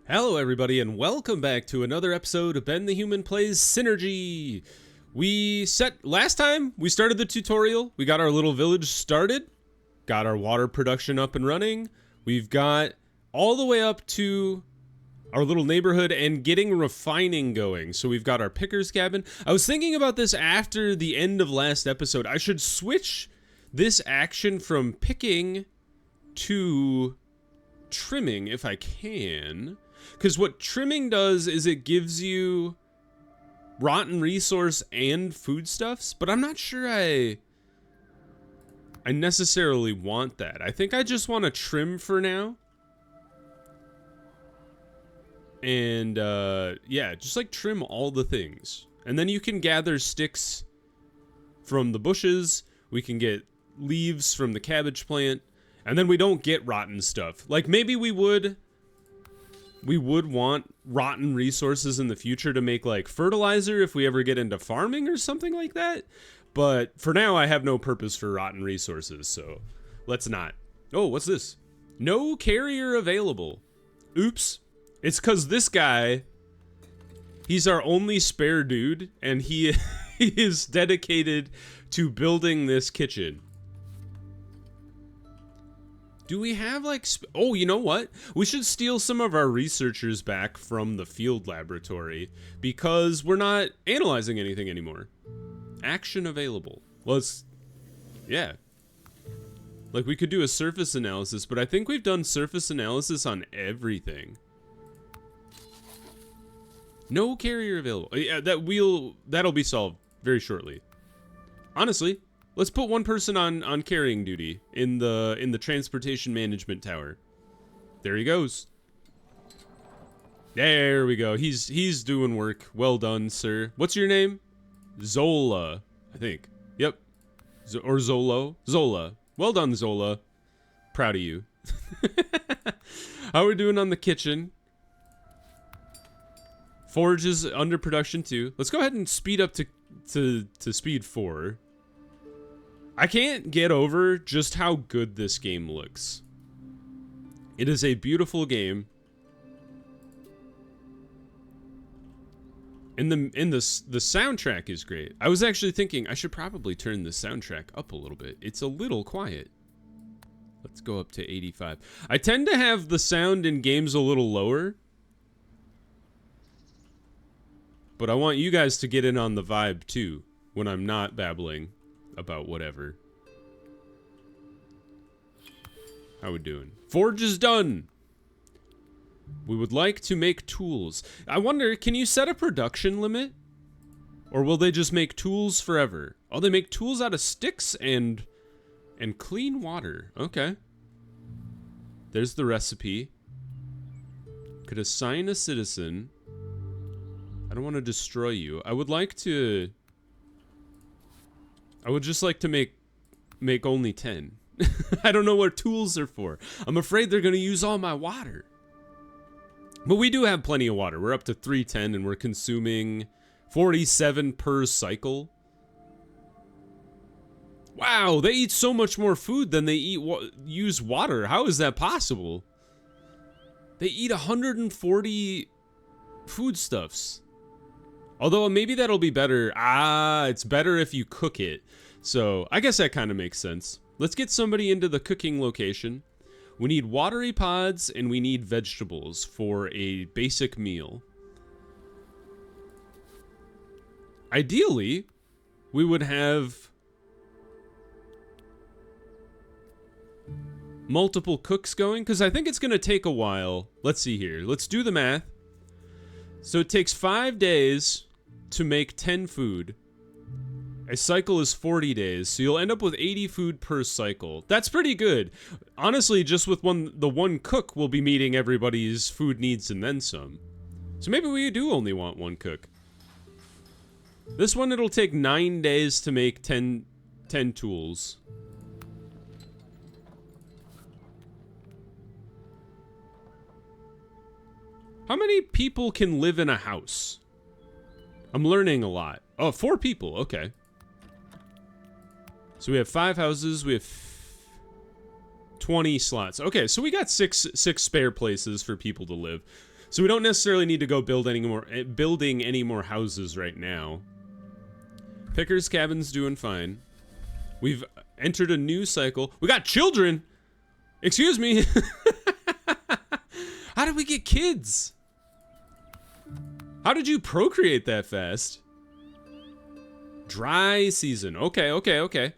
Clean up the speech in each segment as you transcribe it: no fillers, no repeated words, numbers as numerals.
Hello everybody and welcome back to another episode of Ben the Human Plays Synergy. Last time we started the tutorial, we got our little village started, got our water production up and running. We've got all the way up to our little neighborhood and getting refining going. So we've got our picker's cabin. I was thinking about this after the end of last episode. I should switch this action from picking to trimming if I can. Because what trimming does is it gives you rotten resource and foodstuffs, but I'm not sure I necessarily want that. I think I just want to trim for now. And yeah, just like trim all the things. And then you can gather sticks from the bushes. We can get leaves from the cabbage plant. And then we don't get rotten stuff. Like maybe we would want rotten resources in the future to make like fertilizer if we ever get into farming or something like that. But for now, I have no purpose for rotten resources, so let's not. Oh, what's this? No carrier available. Oops. It's because this guy, he's our only spare dude, and he is dedicated to building this kitchen. Do we have like, oh, you know what? We should steal some of our researchers back from the field laboratory because we're not analyzing anything anymore. Action available. Well, yeah. Like we could do a surface analysis, but I think we've done surface analysis on everything. No carrier available. Yeah, that'll be solved very shortly. Honestly. Let's put one person on carrying duty in the transportation management tower. There he goes. There we go. He's doing work. Well done, sir. What's your name? Zola, I think. Yep. Or Zolo. Zola. Well done, Zola. Proud of you. How are we doing on the kitchen? Forge is under production too. Let's go ahead and speed up to speed 4. I can't get over just how good this game looks. It is a beautiful game. And the soundtrack is great. I was actually thinking I should probably turn the soundtrack up a little bit. It's a little quiet. Let's go up to 85. I tend to have the sound in games a little lower. But I want you guys to get in on the vibe too when I'm not babbling about whatever. How we doing? Forge is done. We would like to make tools. I wonder, can you set a production limit? Or will they just make tools forever? Oh, they make tools out of sticks and clean water. Okay. There's the recipe. Could assign a citizen. I don't want to destroy you. I would just like to make only 10. I don't know what tools are for. I'm afraid they're going to use all my water. But we do have plenty of water. We're up to 310 and we're consuming 47 per cycle. Wow, they eat so much more food than they use water. How is that possible? They eat 140 foodstuffs. Although maybe that'll be better. It's better if you cook it. So I guess that kind of makes sense. Let's get somebody into the cooking location. We need watery pods and we need vegetables for a basic meal. Ideally, we would have multiple cooks going because I think it's going to take a while. Let's see here. Let's do the math. So it takes 5 days to make 10 food. A cycle is 40 days, so you'll end up with 80 food per cycle. That's pretty good. Honestly, just with the one cook, we'll be meeting everybody's food needs and then some. So maybe we do only want one cook. This one, it'll take 9 days to make 10 tools. How many people can live in a house? I'm learning a lot. Oh, 4 people. Okay. So we have 5 houses. We have 20 slots. Okay, so we got six spare places for people to live. So we don't necessarily need to go building any more houses right now. Picker's cabin's doing fine. We've entered a new cycle. We got children! Excuse me! How did we get kids? How did you procreate that fast? Dry season. Okay.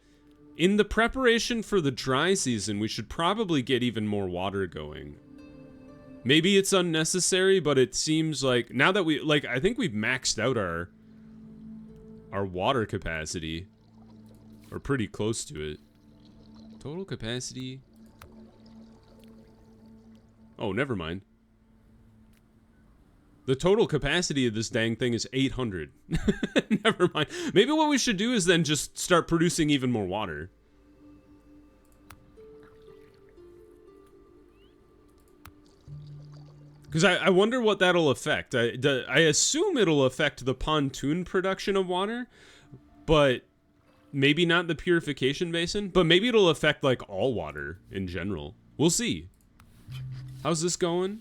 In the preparation for the dry season, we should probably get even more water going. Maybe it's unnecessary, but it seems like now that I think we've maxed out our water capacity, or pretty close to it. Total capacity. Oh, never mind. The total capacity of this dang thing is 800. Never mind. Maybe what we should do is then just start producing even more water. Because I wonder what that'll affect. I assume it'll affect the pontoon production of water, but maybe not the purification basin. But maybe it'll affect, like, all water in general. We'll see. How's this going?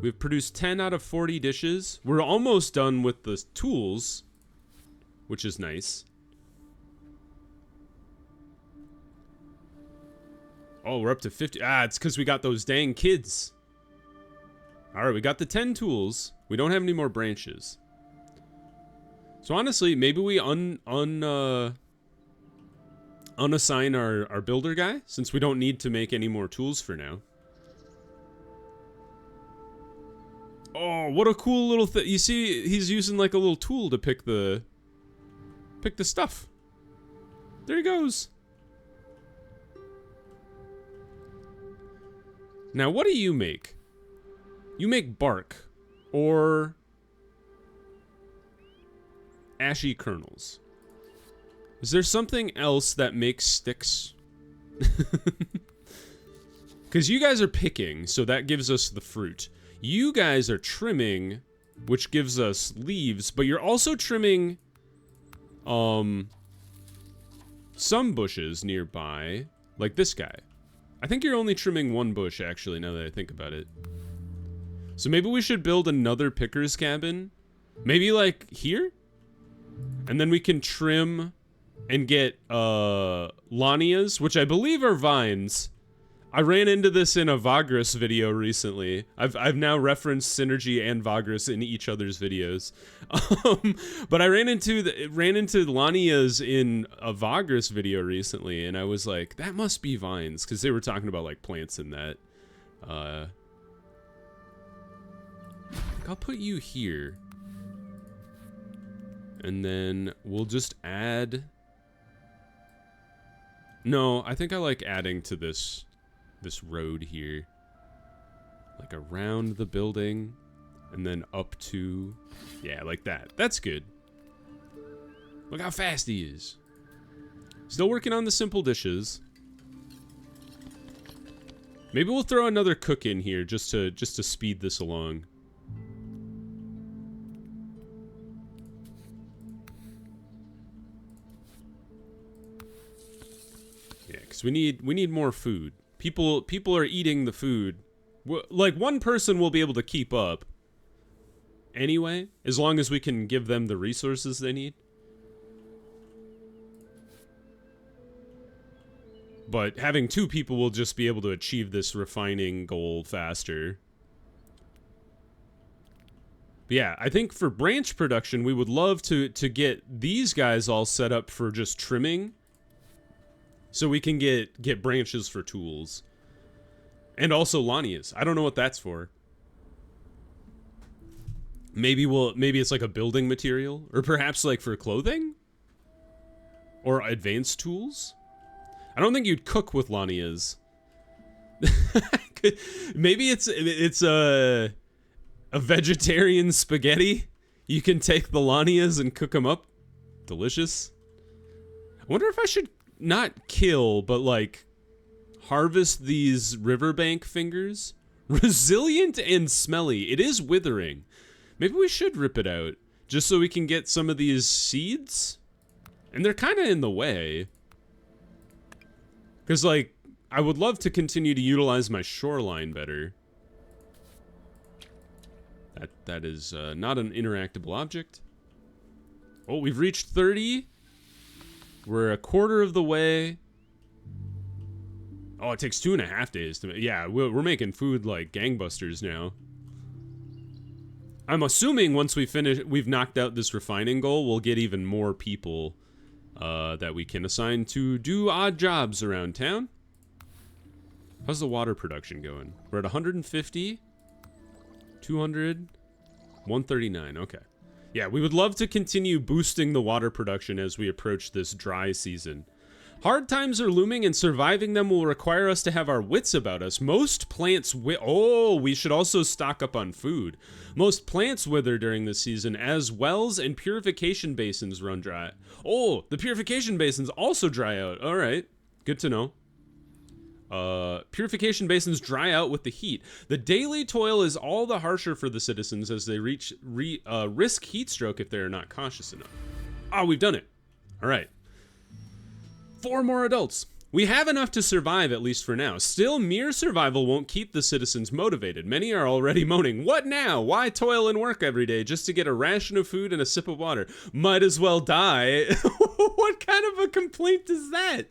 We've produced 10 out of 40 dishes. We're almost done with the tools, which is nice. Oh, we're up to 50. Ah, it's because we got those dang kids. All right, we got the 10 tools. We don't have any more branches. So honestly, maybe we unassign our builder guy, since we don't need to make any more tools for now. Oh, what a cool little thing. You see, he's using like a little tool to pick the stuff. There he goes. Now, what do you make? You make bark or ashy kernels. Is there something else that makes sticks? Because you guys are picking, so that gives us the fruit. You guys are trimming, which gives us leaves, but you're also trimming some bushes nearby, like this guy. I think you're only trimming one bush, actually, now that I think about it. So maybe we should build another picker's cabin. Maybe, like, here? And then we can trim and get lanias, which I believe are vines. I ran into this in a Vagris video recently. I've now referenced Synergy and Vagris in each other's videos. But I ran into lanias in a Vagris video recently, and I was like, that must be vines, because they were talking about like plants in that. I'll put you here. And then we'll just add... No, I think I like adding to this road here. Like around the building. And then up to... Yeah, like that. That's good. Look how fast he is. Still working on the simple dishes. Maybe we'll throw another cook in here just to speed this along. Yeah, because we need more food. People are eating the food. Like, one person will be able to keep up anyway, as long as we can give them the resources they need. But having two people will just be able to achieve this refining goal faster. But yeah, I think for branch production, we would love to get these guys all set up for just trimming, so we can get branches for tools. And also lanias. I don't know what that's for. Maybe it's like a building material, or perhaps like for clothing, or advanced tools. I don't think you'd cook with lanias. Maybe it's a vegetarian spaghetti. You can take the lanias and cook them up. Delicious. I wonder if I should not kill, but like harvest these riverbank fingers. Resilient and smelly. It is withering. Maybe we should rip it out just so we can get some of these seeds. And they're kind of in the way. Because, like, I would love to continue to utilize my shoreline better. That is not an interactable object. Oh, we've reached 30. We're a quarter of the way. Oh, it takes 2.5 days to make. Yeah, we're making food like gangbusters now. I'm assuming once we've knocked out this refining goal, we'll get even more people that we can assign to do odd jobs around town. How's the water production going? We're at 150, 200, 139. Okay. Yeah, we would love to continue boosting the water production as we approach this dry season. Hard times are looming, and surviving them will require us to have our wits about us. Most plants we should also stock up on food. Most plants wither during this season as wells and purification basins run dry. Oh, the purification basins also dry out. All right, good to know. Purification basins dry out with the heat. The daily toil is all the harsher for the citizens as they risk heat stroke if they are not cautious enough. Oh, we've done it. All right. 4 more adults. We have enough to survive, at least for now. Still, mere survival won't keep the citizens motivated. Many are already moaning, what now? Why toil and work every day just to get a ration of food and a sip of water? Might as well die. What kind of a complaint is that?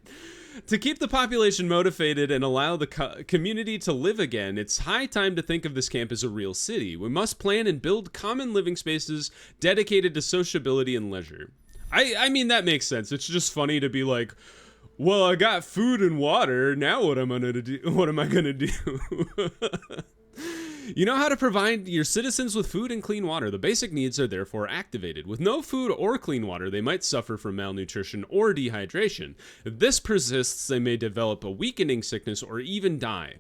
To keep the population motivated and allow the community to live again, it's high time to think of this camp as a real city. We must plan and build common living spaces dedicated to sociability and leisure. I mean, that makes sense. It's just funny to be like, well, I got food and water. Now what am I gonna do? You know how to provide your citizens with food and clean water. The basic needs are therefore activated. With no food or clean water, they might suffer from malnutrition or dehydration. If this persists, they may develop a weakening sickness or even die.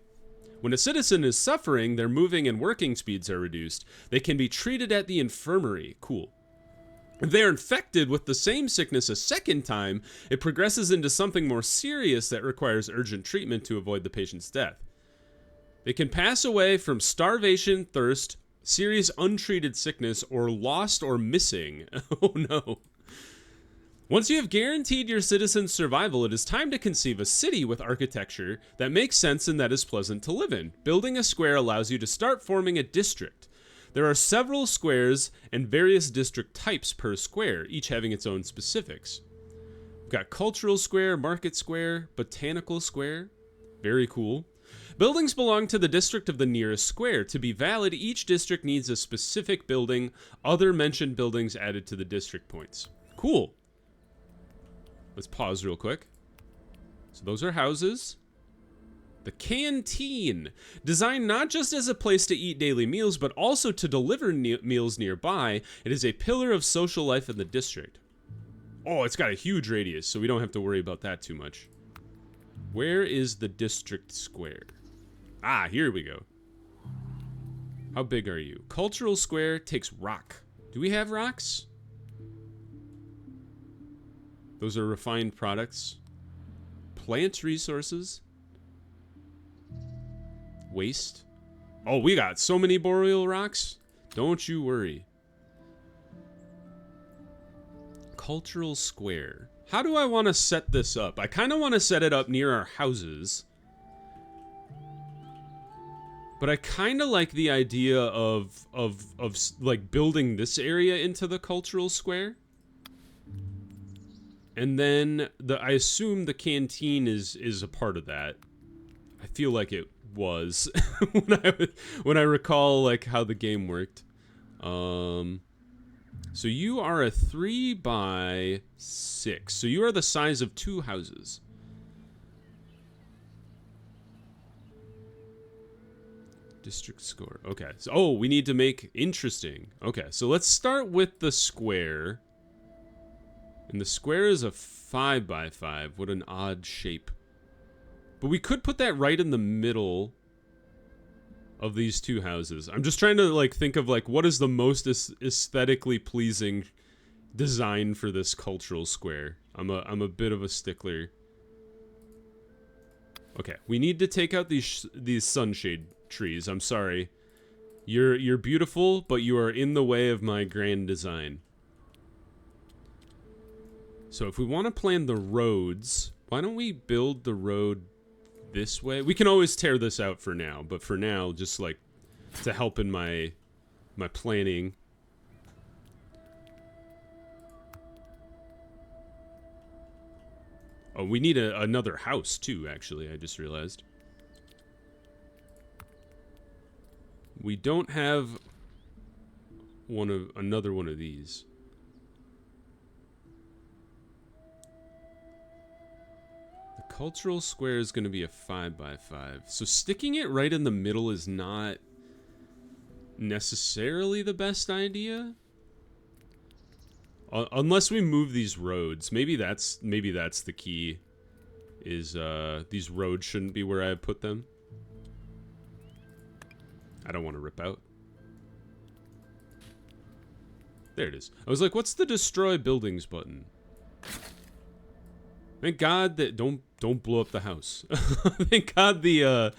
When a citizen is suffering, their moving and working speeds are reduced. They can be treated at the infirmary. Cool. If they are infected with the same sickness a second time, it progresses into something more serious that requires urgent treatment to avoid the patient's death. They can pass away from starvation, thirst, serious untreated sickness, or lost or missing. Oh no. Once you have guaranteed your citizens' survival, it is time to conceive a city with architecture that makes sense and that is pleasant to live in. Building a square allows you to start forming a district. There are several squares and various district types per square, each having its own specifics. We've got cultural square, market square, botanical square. Very cool. Buildings belong to the district of the nearest square. To be valid, each district needs a specific building. Other mentioned buildings added to the district points. Cool. Let's pause real quick. So those are houses. The canteen, designed not just as a place to eat daily meals, but also to deliver meals nearby. It is a pillar of social life in the district. Oh, it's got a huge radius, so we don't have to worry about that too much. Where is the district square? Ah, here we go. How big are you? Cultural square takes rock. Do we have rocks? Those are refined products. Plant resources. Waste. Oh, we got so many boreal rocks. Don't you worry. Cultural square. How do I want to set this up? I kind of want to set it up near our houses. But I kind of like the idea of like building this area into the cultural square. And then I assume the canteen is a part of that. I feel like it was when I recall like how the game worked. So you are a 3x6. So you are the size of 2 houses. District score. Okay. So, oh, we need to make interesting. Okay. So let's start with the square. And the square is a 5x5. What an odd shape. But we could put that right in the middle of these 2 houses. I'm just trying to like think of like what is the most aesthetically pleasing design for this cultural square. I'm a bit of a stickler. Okay, we need to take out these sunshade trees. I'm sorry. You're beautiful, but you are in the way of my grand design. So if we want to plan the roads, why don't we build the road this way? We can always tear this out for now, but for now, just like to help in my my planning. Oh, we need another house too, actually, I just realized. We don't have another one of these. The cultural square is going to be a 5x5. So sticking it right in the middle is not necessarily the best idea. Unless we move these roads. Maybe that's the key. Is these roads shouldn't be where I put them. I don't want to rip out. There it is. I was like, what's the destroy buildings button? Thank God that don't blow up the house. Thank God the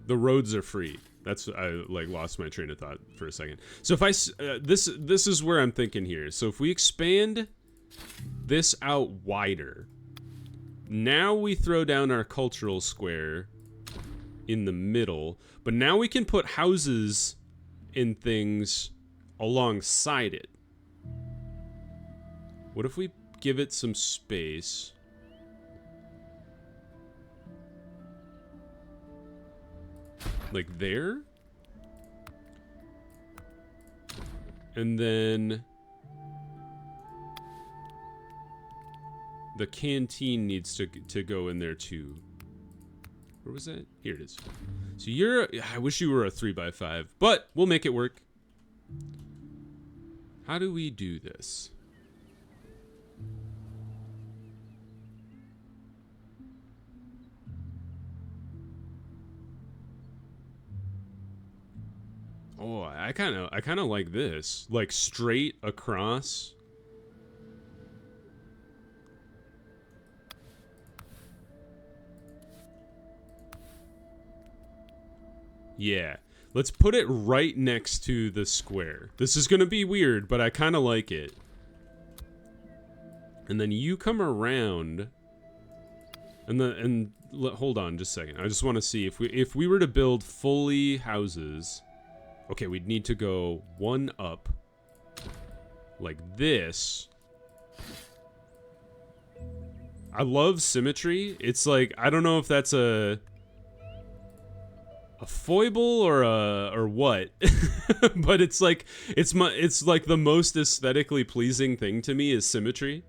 roads are free. That's I like lost my train of thought for a second. So if I this is where I'm thinking here. So if we expand this out wider, now we throw down our cultural square in the middle, but now we can put houses and things alongside it. What if we give it some space? Like there? And then the canteen needs to go in there too. Where was that? Here it is. So I wish you were a 3x5, but we'll make it work. How do we do this? Oh, I kind of like this. Like straight across. Yeah. Let's put it right next to the square. This is going to be weird, but I kind of like it. And then you come around. And hold on just a second. I just want to see if we were to build fully houses. Okay, we'd need to go one up like this. I love symmetry. It's like, I don't know if that's a foible or what, but it's like it's like the most aesthetically pleasing thing to me is symmetry.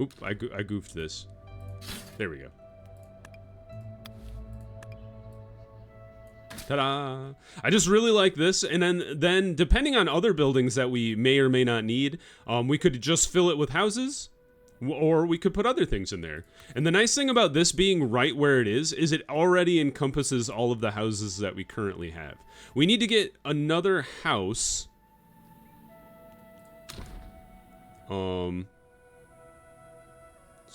Oop, I goofed this. There we go. Ta-da! I just really like this, and then depending on other buildings that we may or may not need, we could just fill it with houses, or we could put other things in there. And the nice thing about this being right where it is it already encompasses all of the houses that we currently have. We need to get another house. So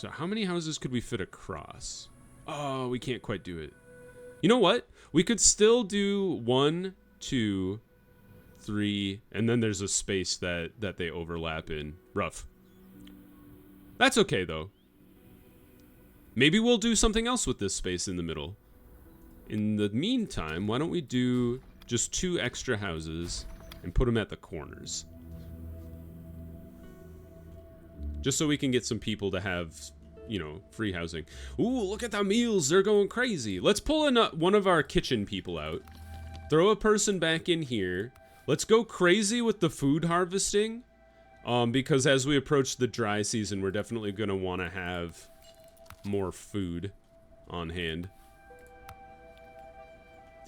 how many houses could we fit across? Oh, we can't quite do it. You know what? We could still do 1, 2, 3, and then there's a space that they overlap in. Rough. That's okay, though. Maybe we'll do something else with this space in the middle. In the meantime, why don't we do just 2 extra houses and put them at the corners? Just so we can get some people to have, you know, free housing. Ooh, look at the meals. They're going crazy. Let's pull one of our kitchen people out. Throw a person back in here. Let's go crazy with the food harvesting. Because as we approach the dry season, we're definitely going to want to have more food on hand.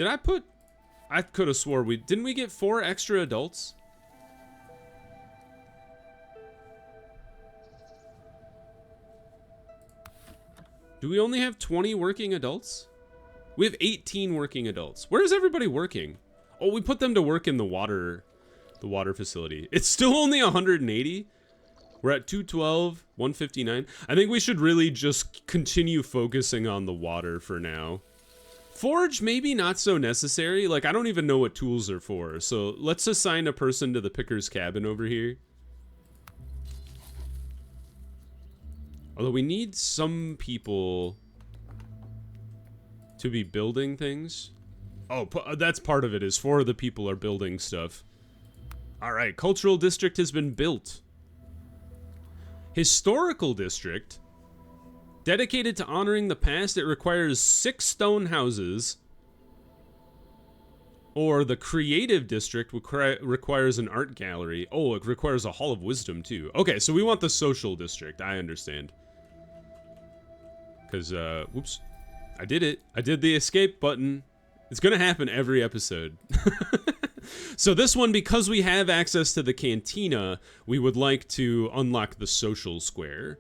I could have swore didn't we get 4 extra adults? Do we only have 20 working adults? We have 18 working adults. Where is everybody working? Oh, we put them to work in the water facility. It's still only 180. We're at 212, 159. I think we should really just continue focusing on the water for now. Forge, maybe not so necessary. Like, I don't even know what tools are for. So let's assign a person to the picker's cabin over here. Although we need some people to be building things. Oh, that's part of it, is 4 of the people are building stuff. All right, cultural district has been built. Historical district, dedicated to honoring the past, it requires 6 stone houses. Or the creative district requires an art gallery. Oh, it requires a hall of wisdom too. Okay, so we want the social district, I understand. Because, whoops. I did it. I did the escape button. It's gonna happen every episode. So this one, because we have access to the cantina, we would like to unlock the social square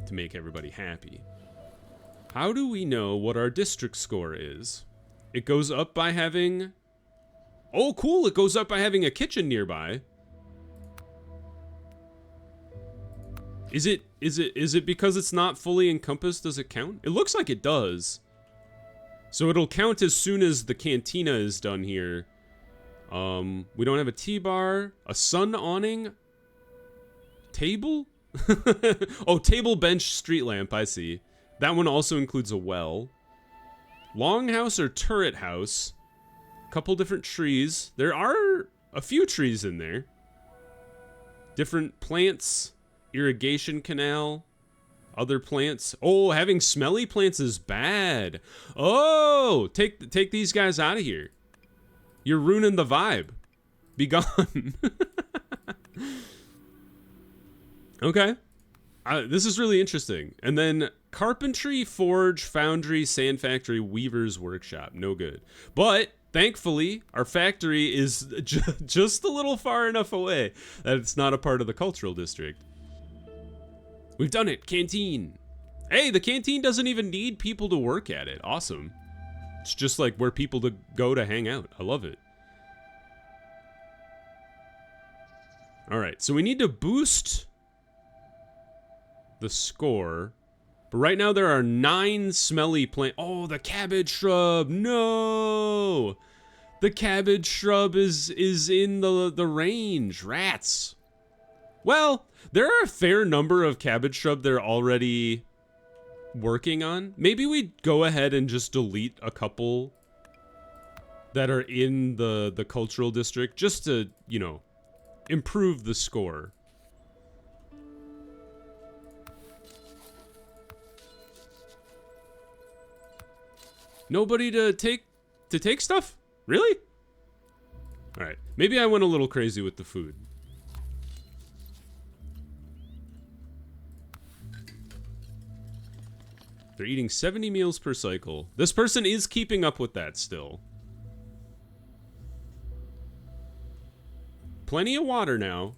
to make everybody happy. How do we know what our district score is? It goes up by having... Oh, cool! It goes up by having a kitchen nearby. Is it because it's not fully encompassed? Does it count? It looks like it does. So it'll count as soon as the cantina is done here. We don't have a T-bar, a sun awning, table? Oh, table, bench, street lamp, I see. That one also includes a well. Longhouse or turret house. Couple different trees. There are a few trees in there. Different plants. Irrigation canal. Other plants. Oh, having smelly plants is bad. Oh, take these guys out of here. You're ruining the vibe. Be gone. Okay. This is really interesting. And then carpentry, forge, foundry, sand factory, weaver's workshop. No good. But thankfully, our factory is just a little far enough away that it's not a part of the cultural district. We've done it. Canteen. Hey, the canteen doesn't even need people to work at it. Awesome. It's just like where people to go to hang out. I love it. All right, so we need to boost the score. But right now there are 9 smelly plants. Oh, the cabbage shrub. No. The cabbage shrub is in the range. Rats. Well, there are a fair number of cabbage shrub they're already working on. Maybe we go ahead and just delete a couple that are in the cultural district just to, you know, improve the score. Nobody to take stuff? Really? All right. Maybe I went a little crazy with the food. They're eating 70 meals per cycle. This person is keeping up with that still. Plenty of water now.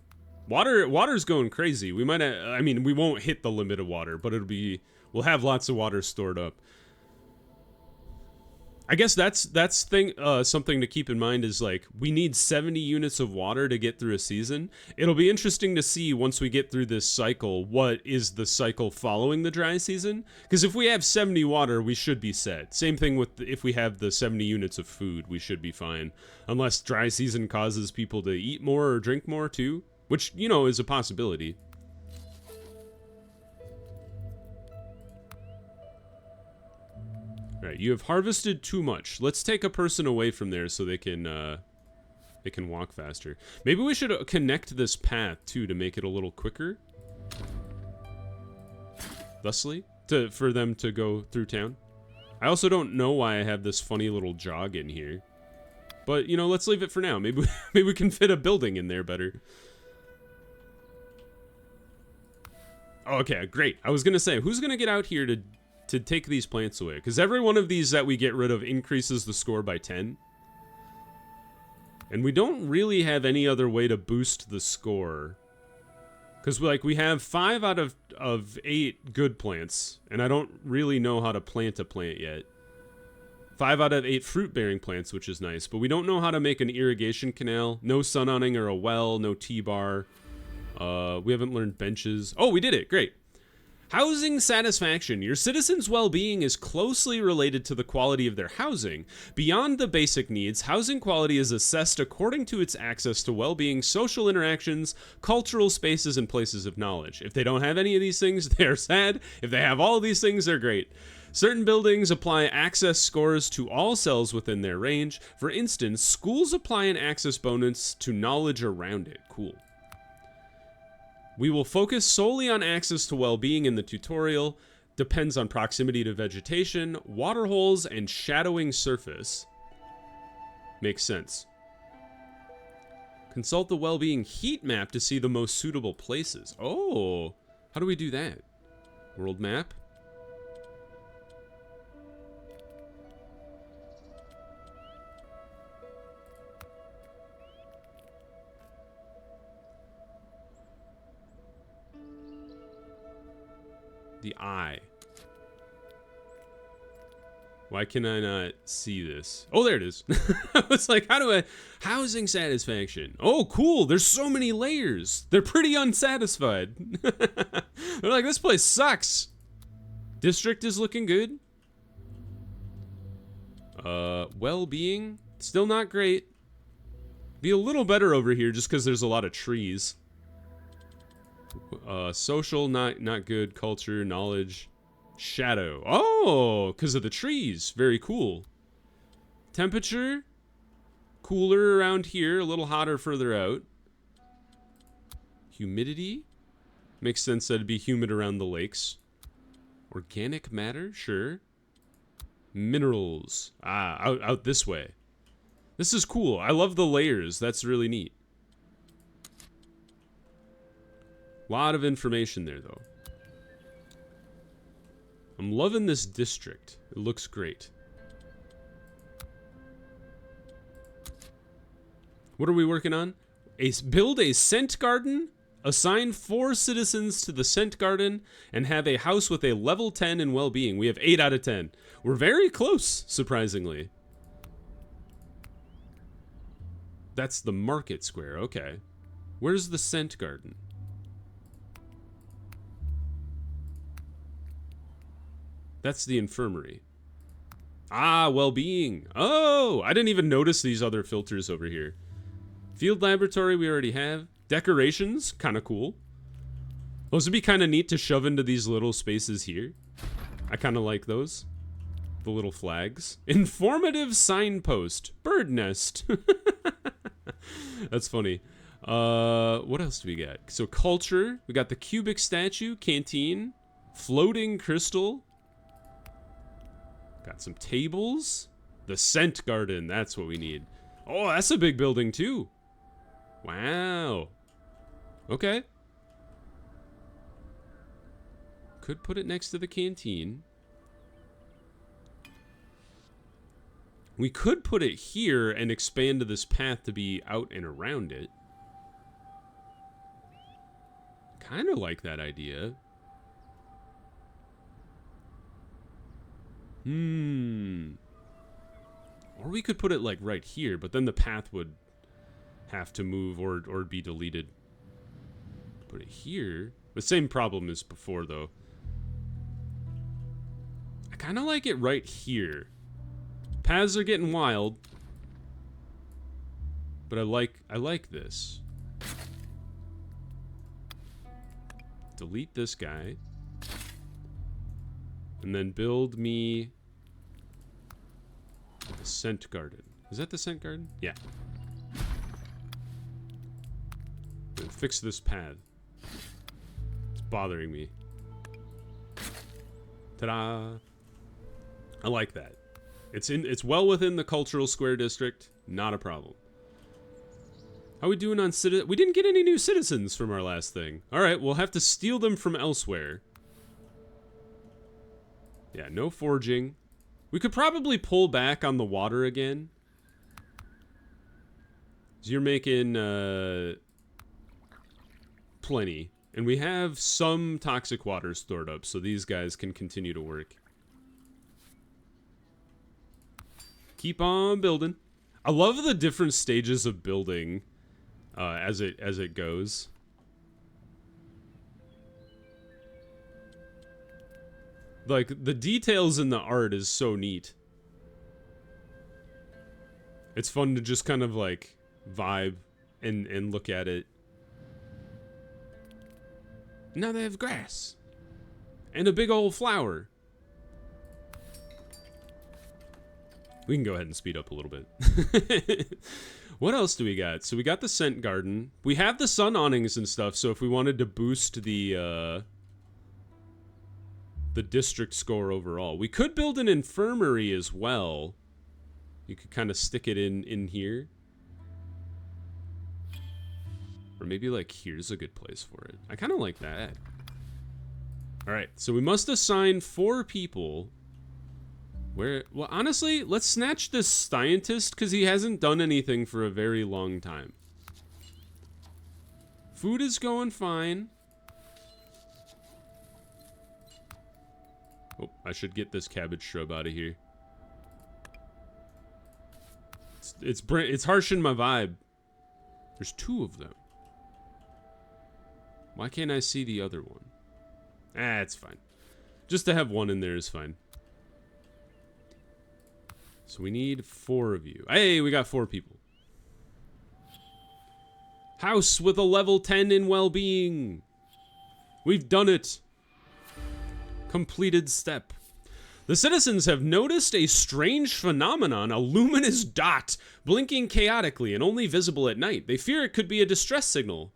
Water's going crazy. We might I mean, we won't hit the limit of water, but we'll have lots of water stored up. I guess that's something to keep in mind is like we need 70 units of water to get through a season. It'll be interesting to see once we get through this cycle what is the cycle following the dry season, because if we have 70 water we should be set. Same thing with if we have the 70 units of food, we should be fine, unless dry season causes people to eat more or drink more too, which, you know, is a possibility. All right, you have harvested too much. Let's take a person away from there so they can walk faster. Maybe we should connect this path too to make it a little quicker. Thusly, for them to go through town. I also don't know why I have this funny little jog in here, but you know, let's leave it for now. Maybe we can fit a building in there better. Okay, great. I was gonna say, who's gonna get out here to take these plants away? Because every one of these that we get rid of increases the score by 10. And we don't really have any other way to boost the score. Because like we have 5 out of 8 good plants, and I don't really know how to plant a plant yet. 5 out of 8 fruit-bearing plants, which is nice, but we don't know how to make an irrigation canal. No sun awning or a well, no T-bar. We haven't learned benches. Oh, we did it, great. Housing satisfaction. Your citizens' well-being is closely related to the quality of their housing. Beyond the basic needs, housing quality is assessed according to its access to well-being, social interactions, cultural spaces, and places of knowledge. If they don't have any of these things, they're sad. If they have all of these things, they're great. Certain buildings apply access scores to all cells within their range. For instance, schools apply an access bonus to knowledge around it. Cool. We will focus solely on access to well-being in the tutorial. Depends on proximity to vegetation, water holes, and shadowing surface. Makes sense. Consult the well-being heat map to see the most suitable places. Oh, how do we do that? World map. The eye. Why can I not see this? Oh, there it is. I was like, how do I... Housing satisfaction. Oh, cool. There's so many layers. They're pretty unsatisfied. They're like, this place sucks. District is looking good. Well-being. Still not great. Be a little better over here just because there's a lot of trees. Social, not good. Culture, knowledge, shadow. Oh, because of the trees. Very cool. Temperature, cooler around here, a little hotter further out. Humidity, makes sense that it'd be humid around the lakes. Organic matter, sure. Minerals, out this way. This is cool. I love the layers. That's really neat. Lot of information there, though. I'm loving this district. It looks great. What are we working on? Build a scent garden, assign 4 citizens to the scent garden, and have a house with a level 10 in well-being. We have 8 out of 10. We're very close, surprisingly. That's the market square, okay. Where's the scent garden? That's the infirmary. Ah, well-being. Oh, I didn't even notice these other filters over here. Field laboratory we already have. Decorations, kind of cool. Those would be kind of neat to shove into these little spaces here. I kind of like those. The little flags. Informative signpost. Bird nest. That's funny. What else do we got? So culture. We got the cubic statue, canteen, floating crystal. Got some tables. The scent garden, that's what we need. Oh, that's a big building too. Wow. Okay. Could put it next to the canteen. We could put it here and expand this path to be out and around it. Kind of like that idea. Or we could put it like right here, but then the path would have to move or be deleted. Put it here. The same problem as before, though. I kind of like it right here. Paths are getting wild, but I like this. Delete this guy. And then build me a scent garden. Is that the scent garden? Yeah. And fix this pad. It's bothering me. Ta-da! I like that. It's well within the cultural square district. Not a problem. How are we doing on citizen? We didn't get any new citizens from our last thing. All right, we'll have to steal them from elsewhere. Yeah, no forging. We could probably pull back on the water again. So you're making plenty. And we have some toxic water stored up, so these guys can continue to work. Keep on building. I love the different stages of building as it goes. Like, the details in the art is so neat. It's fun to just kind of, like, vibe and look at it. Now they have grass. And a big old flower. We can go ahead and speed up a little bit. What else do we got? So we got the scent garden. We have the sun awnings and stuff, so if we wanted to boost the district score overall. We could build an infirmary as well. You could kind of stick it in here. Or maybe like here's a good place for it. I kind of like that. Alright, so we must assign 4 people. Where, well, honestly, let's snatch this scientist because he hasn't done anything for a very long time. Food is going fine. Oh, I should get this cabbage shrub out of here. It's harshing my vibe. There's 2 of them. Why can't I see the other one? Ah, it's fine. Just to have 1 in there is fine. So we need 4 of you. Hey, we got 4 people. House with a level 10 in well-being. We've done it. Completed step. The citizens have noticed a strange phenomenon, a luminous dot, blinking chaotically and only visible at night. They fear it could be a distress signal.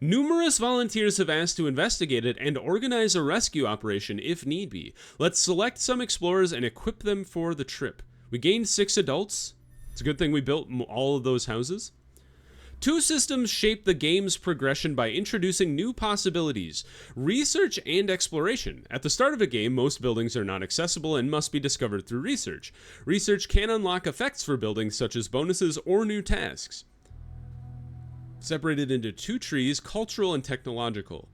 Numerous volunteers have asked to investigate it and organize a rescue operation if need be. Let's select some explorers and equip them for the trip. We gained 6 adults. It's a good thing we built all of those houses. 2 systems shape the game's progression by introducing new possibilities, research and exploration. At the start of a game, most buildings are not accessible and must be discovered through research. Research can unlock effects for buildings such as bonuses or new tasks. Separated into 2 trees, cultural and technological.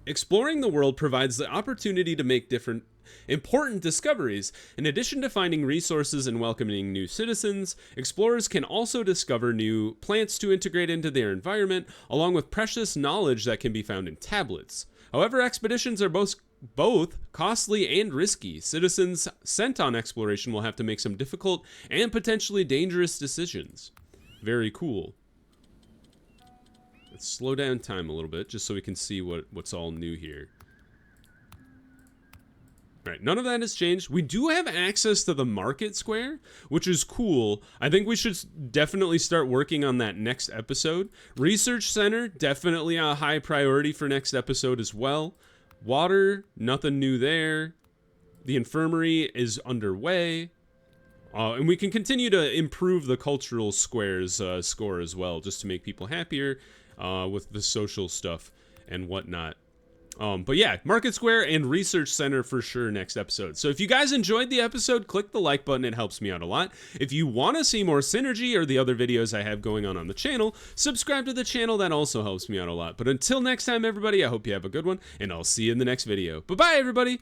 Exploring the world provides the opportunity to make different important discoveries. In addition to finding resources and welcoming new citizens, explorers can also discover new plants to integrate into their environment, along with precious knowledge that can be found in tablets. However, expeditions are both costly and risky. Citizens sent on exploration will have to make some difficult and potentially dangerous decisions. Very cool. Let's slow down time a little bit just so we can see what's all new here. Alright, none of that has changed. We do have access to the market square, which is cool. I think we should definitely start working on that next episode. Research center, definitely a high priority for next episode as well. Water, nothing new there. The infirmary is underway. And we can continue to improve the cultural squares score as well, just to make people happier with the social stuff and whatnot. But yeah, Market Square and Research Center for sure next episode. So if you guys enjoyed the episode, click the like button. It helps me out a lot. If you want to see more Synergy or the other videos I have going on the channel, subscribe to the channel. That also helps me out a lot. But until next time, everybody, I hope you have a good one, and I'll see you in the next video. Bye-bye, everybody.